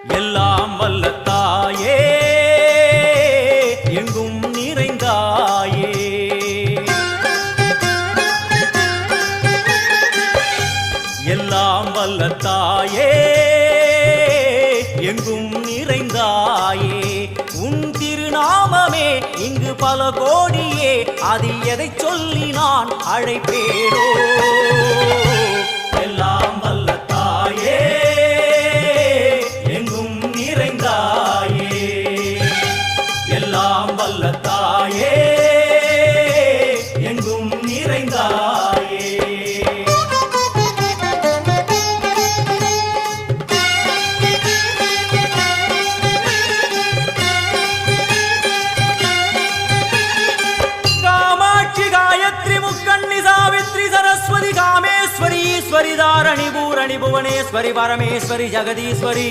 எல்லாம் வல்ல தாயே எங்கும் நிறைந்தாயே எல்லாம் வல்ல தாயே எங்கும் நிறைந்தாயே உன் திருநாமமே இங்கு பல கோடியே அது எதை சொல்லி நான் அழைப்பேனோ எல்லாம் வல்ல தாயே எங்கும் நிறைந்தாயே எல்லாம் வல்ல தாயே எங்கும் நிறைந்தாயே सरस्वती कामेश्वरी ईश्वरी धारणी भूरणी भुवनेश्वरी परमेश्वरी जगदीश्वरी